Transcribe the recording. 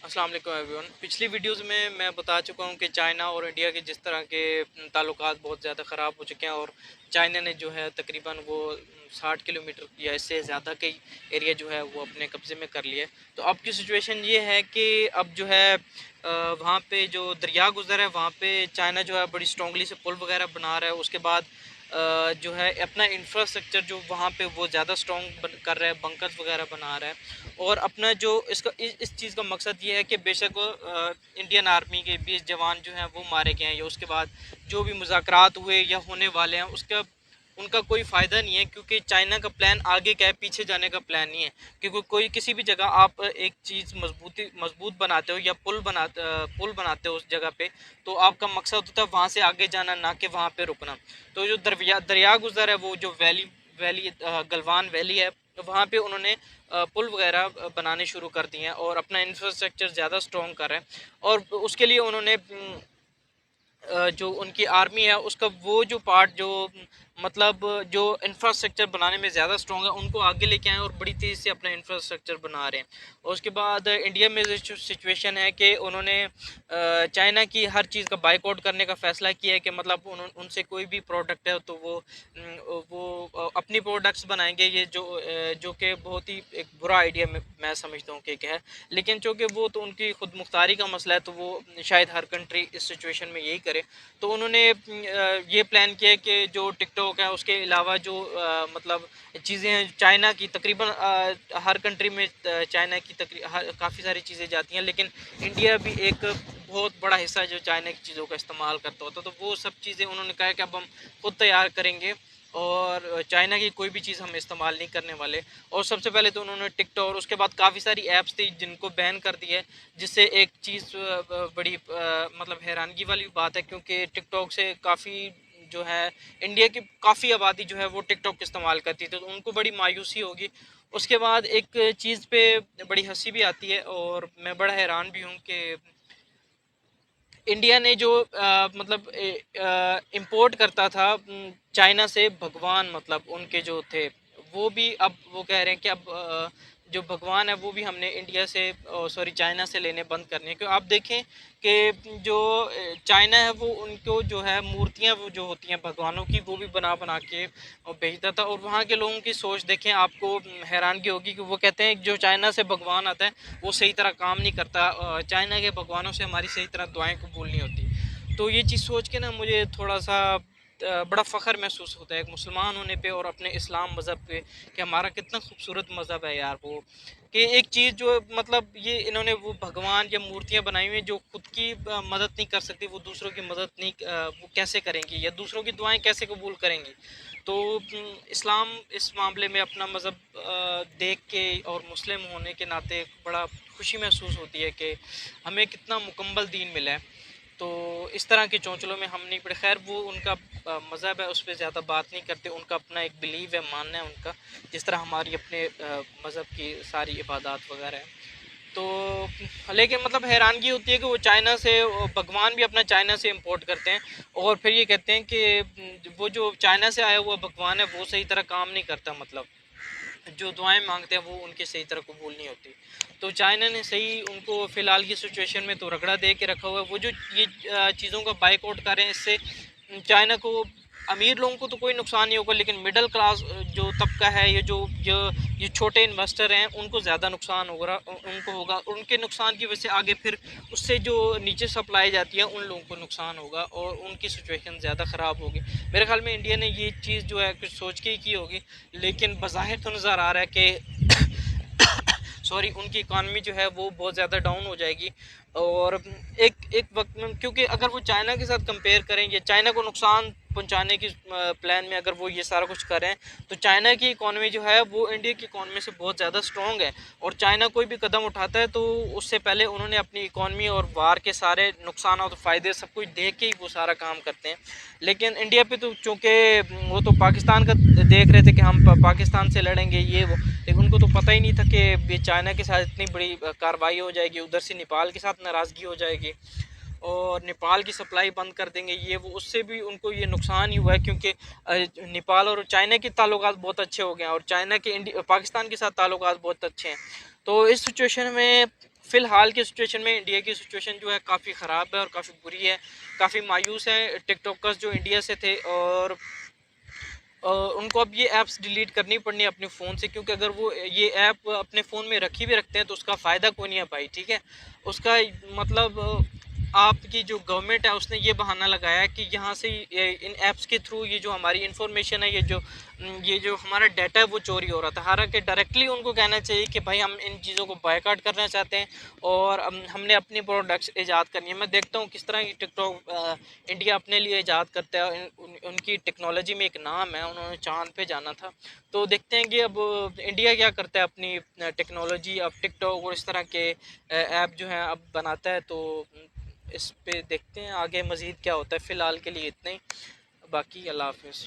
अस्सलाम वालेकुम एवरीवन। पिछली वीडियोस में मैं बता चुका हूँ कि चाइना और इंडिया के जिस तरह के ताल्लुकात बहुत ज़्यादा ख़राब हो चुके हैं, और चाइना ने जो है तकरीबन वो 60 किलोमीटर या इससे ज़्यादा के एरिया जो है वो अपने कब्ज़े में कर लिया है। तो अब की सिचुएशन ये है कि अब जो है वहाँ पे जो दरिया गुज़र है वहाँ पे चाइना जो है बड़ी स्ट्रॉन्गली से पुल वगैरह बना रहा है। उसके बाद जो है अपना इंफ्रास्ट्रक्चर जो वहाँ पे वो ज़्यादा स्ट्रॉन्ग कर रहा है, बंकर्स वगैरह बना रहा है। और अपना जो इसका इस चीज़ का मकसद ये है कि बेशक इंडियन आर्मी के 20 जवान जो हैं वो मारे गए हैं, या उसके बाद जो भी मुज़ाकरात हुए या होने वाले हैं उसका उनका कोई फ़ायदा नहीं है, क्योंकि चाइना का प्लान आगे क्या है, पीछे जाने का प्लान नहीं है। क्योंकि कोई किसी भी जगह आप एक चीज़ मजबूत बनाते हो या पुल बनाते हो उस जगह पे, तो आपका मकसद होता है वहाँ से आगे जाना, ना कि वहाँ पे रुकना। तो जो दरिया गुजर है, वो जो वैली वैली गलवान वैली है, तो वहाँ पे उन्होंने पुल वगैरह बनाने शुरू कर दिए हैं और अपना इंफ्रास्ट्रक्चर ज़्यादा स्ट्रॉन्ग कर रहे हैं। और उसके लिए उन्होंने जो उनकी आर्मी है उसका वो जो पार्ट जो मतलब जो इंफ्रास्ट्रक्चर बनाने में ज़्यादा स्ट्रॉन्ग है, उनको आगे लेके आए और बड़ी तेज़ी से अपना इंफ्रास्ट्रक्चर बना रहे हैं। और उसके बाद इंडिया में जो सिचुएशन है कि उन्होंने चाइना की हर चीज़ का बाइकआउट करने का फ़ैसला किया है, कि मतलब उनसे कोई भी प्रोडक्ट है तो वो अपनी प्रोडक्ट्स बनाएंगे। ये जो कि बहुत ही एक बुरा आइडिया मैं समझता हूँ कि क्या है, लेकिन चूँकि वो तो उनकी खुद मुख्तारी का मसला है, तो वो शायद हर कंट्री इस सिचुएशन में यही करे। तो उन्होंने ये प्लान किया कि जो टिकटॉक है उसके अलावा जो मतलब चीज़ें हैं चाइना की, तकरीबन हर कंट्री में चाइना की काफ़ी सारी चीज़ें जाती हैं, लेकिन इंडिया भी एक बहुत बड़ा हिस्सा है जो चाइना की चीज़ों का इस्तेमाल करता होता। तो वो सब चीज़ें उन्होंने कहा कि अब हम खुद तैयार करेंगे और चाइना की कोई भी चीज़ हम इस्तेमाल नहीं करने वाले। और सबसे पहले तो उन्होंने टिकटॉक और उसके बाद काफ़ी सारी ऐप्स थी जिनको बैन कर दिया है, जिससे एक चीज़ बड़ी मतलब हैरानगी वाली बात है, क्योंकि टिकटॉक से काफ़ी जो है इंडिया की काफ़ी आबादी जो है वो टिकटॉक इस्तेमाल करती थी, तो उनको बड़ी मायूसी होगी। उसके बाद एक चीज़ पे बड़ी हंसी भी आती है और मैं बड़ा हैरान भी हूँ कि इंडिया ने जो मतलब इंपोर्ट करता था चाइना से भगवान, मतलब उनके जो थे, वो भी अब वो कह रहे हैं कि अब जो भगवान है वो भी हमने इंडिया से सॉरी चाइना से लेने बंद करने हैं। क्योंकि आप देखें कि जो चाइना है वो उनको जो है मूर्तियां वो जो होती हैं भगवानों की, वो भी बना बना के भेजता था। और वहाँ के लोगों की सोच देखें, आपको हैरानगी होगी कि वो कहते हैं कि जो चाइना से भगवान आता है वो सही तरह काम नहीं करता, चाइना के भगवानों से हमारी सही तरह दुआएं कबूल नहीं होती। तो ये चीज़ सोच के ना मुझे थोड़ा सा बड़ा फ़ख्र महसूस होता है एक मुसलमान होने पे और अपने इस्लाम मज़हब पे, कि हमारा कितना खूबसूरत मज़हब है यार वो। कि एक चीज़ जो मतलब ये इन्होंने वो भगवान या मूर्तियाँ बनाई हुई हैं जो खुद की मदद नहीं कर सकती, वो दूसरों की मदद नहीं वो कैसे करेंगी, या दूसरों की दुआएं कैसे कबूल करेंगी। तो इस्लाम इस मामले में अपना मज़हब देख के और मुस्लिम होने के नाते बड़ा खुशी महसूस होती है कि हमें कितना मुकम्मल दीन मिला है। तो इस तरह के चौंचलों में हम नहीं पड़े। खैर वो उनका मज़हब है, उस पर ज़्यादा बात नहीं करते, उनका अपना एक बिलीव है, मानना है उनका, जिस तरह हमारी अपने मज़हब की सारी इबादत वगैरह है। तो लेकिन मतलब हैरानगी होती है कि वो चाइना से भगवान भी अपना चाइना से इंपोर्ट करते हैं, और फिर ये कहते हैं कि वो जो चाइना से आया हुआ भगवान है वो सही तरह काम नहीं करता, मतलब जो दुआएं मांगते हैं वो उनके सही तरह कबूल नहीं होती। तो चाइना ने सही उनको फ़िलहाल की सिचुएशन में तो रगड़ा दे के रखा हुआ है। वो जो ये चीज़ों का बाइकआउट कर रहे हैं, इससे चाइना को, अमीर लोगों को तो कोई नुकसान नहीं होगा, लेकिन मिडिल क्लास जो तबका है, ये छोटे इन्वेस्टर हैं, उनको ज़्यादा नुकसान होगा, उनको होगा। उनके नुकसान की वजह से आगे फिर उससे जो नीचे सप्लाई जाती है उन लोगों को नुकसान होगा और उनकी सिचुएशन ज़्यादा ख़राब होगी। मेरे ख्याल में इंडिया ने ये चीज़ जो है कुछ सोच के ही की होगी, लेकिन बज़ाहिर तो नज़र आ रहा है कि सॉरी उनकी इकॉनमी जो है वो बहुत ज़्यादा डाउन हो जाएगी। और एक एक वक्त में, क्योंकि अगर वो चाइना के साथ कंपेयर करें या चाइना को नुकसान पहुंचाने की प्लान में अगर वो ये सारा कुछ करें, तो चाइना की इकॉनमी जो है वो इंडिया की इकॉनमी से बहुत ज़्यादा स्ट्रॉन्ग है। और चाइना कोई भी कदम उठाता है तो उससे पहले उन्होंने अपनी इकॉनमी और वार के सारे नुकसान और फ़ायदे सब कुछ देख के ही वो सारा काम करते हैं। लेकिन इंडिया पे तो चूँकि वो तो पाकिस्तान का देख रहे थे कि हम पाकिस्तान से लड़ेंगे ये वो, लेकिन उनको तो पता ही नहीं था कि ये चाइना के साथ इतनी बड़ी कार्रवाई हो जाएगी, उधर से नेपाल के साथ नाराज़गी हो जाएगी और नेपाल की सप्लाई बंद कर देंगे ये वो। उससे भी उनको ये नुकसान ही हुआ है, क्योंकि नेपाल और चाइना के ताल्लुकात बहुत अच्छे हो गए हैं और चाइना के पाकिस्तान के साथ ताल्लुकात बहुत अच्छे हैं। तो इस सिचुएशन में فی الحال کی سچویشن میں انڈیا کی سچویشن جو ہے کافی خراب ہے اور کافی بری ہے، کافی مایوس ہیں ٹک ٹاکرز جو انڈیا سے تھے، اور ان کو اب یہ ایپس ڈیلیٹ کرنی پڑنی ہے اپنے فون سے، کیونکہ اگر وہ یہ ایپ اپنے فون میں رکھی بھی رکھتے ہیں تو اس کا فائدہ کوئی نہیں ہے بھائی، ٹھیک ہے؟ اس کا مطلب آپ کی جو گورنمنٹ ہے اس نے یہ بہانہ لگایا ہے کہ یہاں سے ان ایپس کے تھرو یہ جو ہماری انفارمیشن ہے، یہ جو ہمارا ڈیٹا ہے وہ چوری ہو رہا تھا، حالانکہ ڈائریکٹلی ان کو کہنا چاہیے کہ بھائی ہم ان چیزوں کو بائیکاٹ کرنا چاہتے ہیں اور ہم نے اپنی پروڈکٹس ایجاد کرنی ہے۔ میں دیکھتا ہوں کس طرح یہ ٹک ٹاک انڈیا اپنے لیے ایجاد کرتا ہے، ان کی ٹیکنالوجی میں ایک نام ہے، انہوں نے چاند پہ جانا تھا، تو دیکھتے ہیں کہ اب انڈیا کیا کرتا ہے اپنی ٹیکنالوجی، اب ٹک ٹاک اور اس طرح کے ایپ جو ہیں اب بناتا ہے، تو اس پہ دیکھتے ہیں آگے مزید کیا ہوتا ہے۔ فی الحال کے لیے اتنا ہی، باقی اللہ حافظ۔